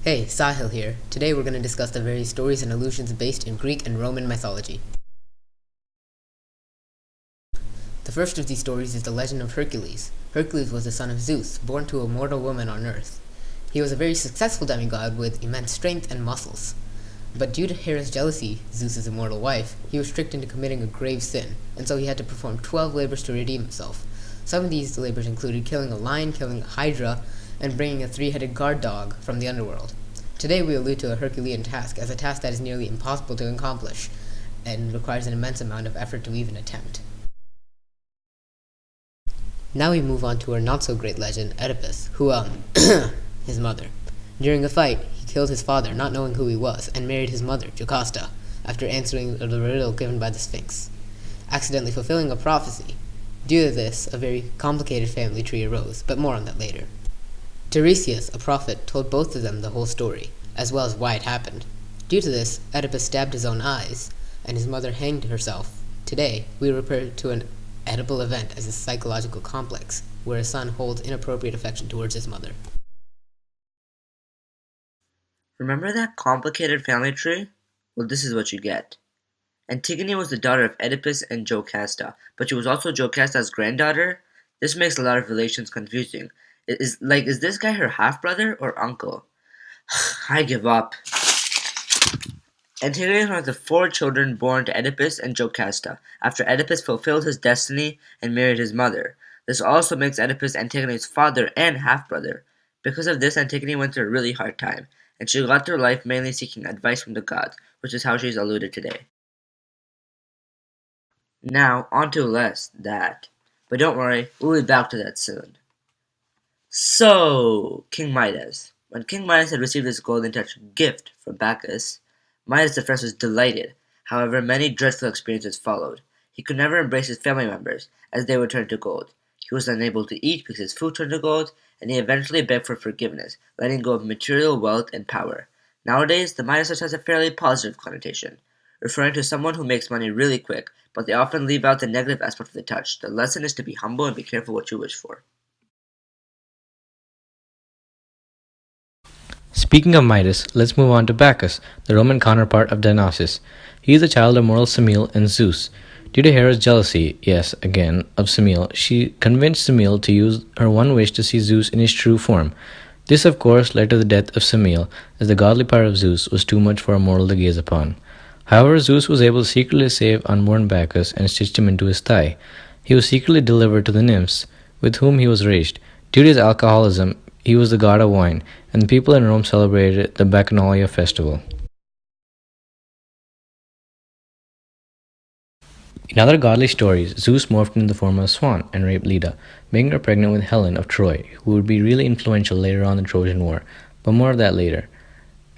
Hey, Sahil here. Today we're going to discuss the various stories and allusions based in Greek and Roman mythology. The first of these stories is the legend of Hercules. Hercules was the son of Zeus, born to a mortal woman on Earth. He was a very successful demigod with immense strength and muscles. But due to Hera's jealousy, Zeus's immortal wife, he was tricked into committing a grave sin, and so he had to perform 12 labors to redeem himself. Some of these labors included killing a lion, killing a hydra, and bringing a three-headed guard dog from the underworld. Today we allude to a Herculean task as a task that is nearly impossible to accomplish, and requires an immense amount of effort to even attempt. Now we move on to our not-so-great legend, Oedipus, who, his mother. During a fight, he killed his father, not knowing who he was, and married his mother, Jocasta, after answering the riddle given by the Sphinx, accidentally fulfilling a prophecy. Due to this, a very complicated family tree arose, but more on that later. Tiresias, a prophet, told both of them the whole story, as well as why it happened. Due to this, Oedipus stabbed his own eyes, and his mother hanged herself. Today, we refer to an Oedipal event as a psychological complex, where a son holds inappropriate affection towards his mother. Remember that complicated family tree? Well, this is what you get. Antigone was the daughter of Oedipus and Jocasta, but she was also Jocasta's granddaughter. This makes a lot of relations confusing. Is this guy her half-brother or uncle? I give up. Antigone was one of the four children born to Oedipus and Jocasta, after Oedipus fulfilled his destiny and married his mother. This also makes Oedipus Antigone's father and half-brother. Because of this, Antigone went through a really hard time, and she got through life mainly seeking advice from the gods, which is how she is alluded today. Now, on to less that. But don't worry, we'll be back to that soon. So, King Midas. When King Midas had received his golden touch gift from Bacchus, Midas the First was delighted. However, many dreadful experiences followed. He could never embrace his family members, as they would turn to gold. He was unable to eat because his food turned to gold, and he eventually begged for forgiveness, letting go of material wealth and power. Nowadays, the Midas touch has a fairly positive connotation, referring to someone who makes money really quick, but they often leave out the negative aspect of the touch. The lesson is to be humble and be careful what you wish for. Speaking of Midas, let's move on to Bacchus, the Roman counterpart of Dionysus. He is a child of mortal Semele and Zeus. Due to Hera's jealousy, yes, again, of Semele, she convinced Semele to use her one wish to see Zeus in his true form. This, of course, led to the death of Semele, as the godly power of Zeus was too much for a mortal to gaze upon. However, Zeus was able to secretly save unborn Bacchus and stitched him into his thigh. He was secretly delivered to the nymphs, with whom he was raised. Due to his alcoholism, he was the god of wine, and the people in Rome celebrated the Bacchanalia festival. In other godly stories, Zeus morphed into the form of a swan and raped Leda, making her pregnant with Helen of Troy, who would be really influential later on in the Trojan War, but more of that later.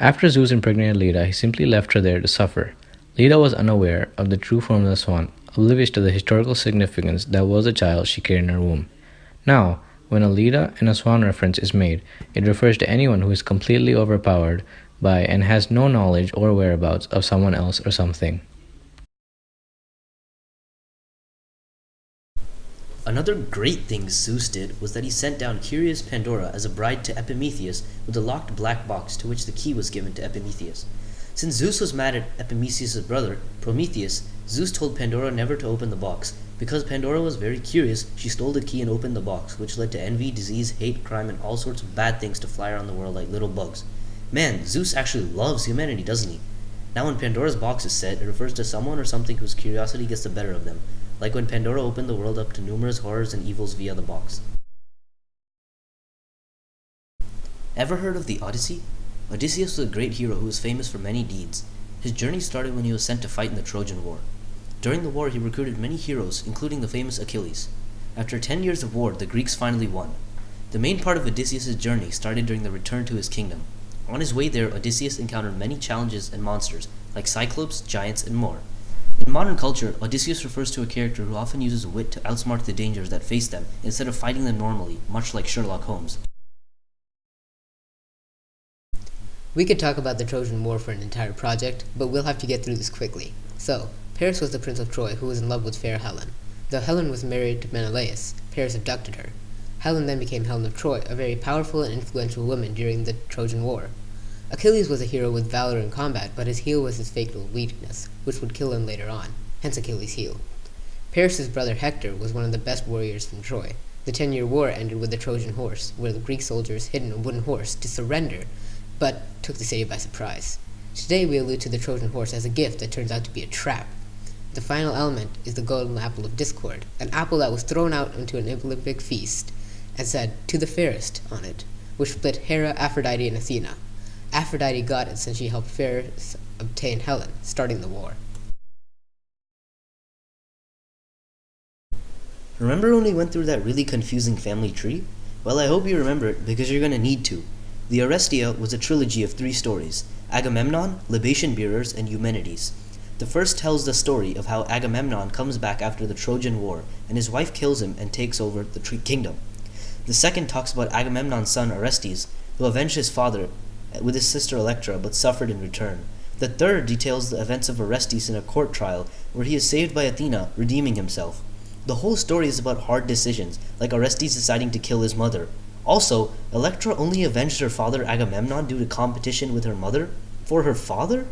After Zeus impregnated Leda, he simply left her there to suffer. Leda was unaware of the true form of the swan, oblivious to the historical significance that was the child she carried in her womb. Now, when a Leda and a swan reference is made, it refers to anyone who is completely overpowered by and has no knowledge or whereabouts of someone else or something. Another great thing Zeus did was that he sent down curious Pandora as a bride to Epimetheus with a locked black box to which the key was given to Epimetheus. Since Zeus was mad at Epimetheus' brother, Prometheus, Zeus told Pandora never to open the box. Because Pandora was very curious, she stole the key and opened the box, which led to envy, disease, hate, crime, and all sorts of bad things to fly around the world like little bugs. Man, Zeus actually loves humanity, doesn't he? Now when Pandora's box is set, it refers to someone or something whose curiosity gets the better of them, like when Pandora opened the world up to numerous horrors and evils via the box. Ever heard of the Odyssey? Odysseus was a great hero who was famous for many deeds. His journey started when he was sent to fight in the Trojan War. During the war, he recruited many heroes, including the famous Achilles. After 10 years of war, the Greeks finally won. The main part of Odysseus' journey started during the return to his kingdom. On his way there, Odysseus encountered many challenges and monsters, like cyclopes, giants, and more. In modern culture, Odysseus refers to a character who often uses wit to outsmart the dangers that face them, instead of fighting them normally, much like Sherlock Holmes. We could talk about the Trojan War for an entire project, but we'll have to get through this quickly. So, Paris was the prince of Troy who was in love with fair Helen. Though Helen was married to Menelaus, Paris abducted her. Helen then became Helen of Troy, a very powerful and influential woman during the Trojan War. Achilles was a hero with valor in combat, but his heel was his fatal weakness, which would kill him later on, hence Achilles' heel. Paris's brother Hector was one of the best warriors from Troy. The 10-year war ended with the Trojan horse, where the Greek soldiers hid in a wooden horse to surrender, but took the city by surprise. Today we allude to the Trojan horse as a gift that turns out to be a trap. The final element is the golden apple of discord, an apple that was thrown out into an Olympic feast, and said, "To the fairest," on it, which split Hera, Aphrodite, and Athena. Aphrodite got it since she helped Paris obtain Helen, starting the war. Remember when we went through that really confusing family tree? Well, I hope you remember it because you're going to need to. The Orestia was a trilogy of 3 stories: Agamemnon, Libation Bearers, and Eumenides. The first tells the story of how Agamemnon comes back after the Trojan War, and his wife kills him and takes over the kingdom. The second talks about Agamemnon's son Orestes, who avenged his father with his sister Electra, but suffered in return. The third details the events of Orestes in a court trial, where he is saved by Athena, redeeming himself. The whole story is about hard decisions, like Orestes deciding to kill his mother. Also, Electra only avenged her father Agamemnon due to competition with her mother? For her father?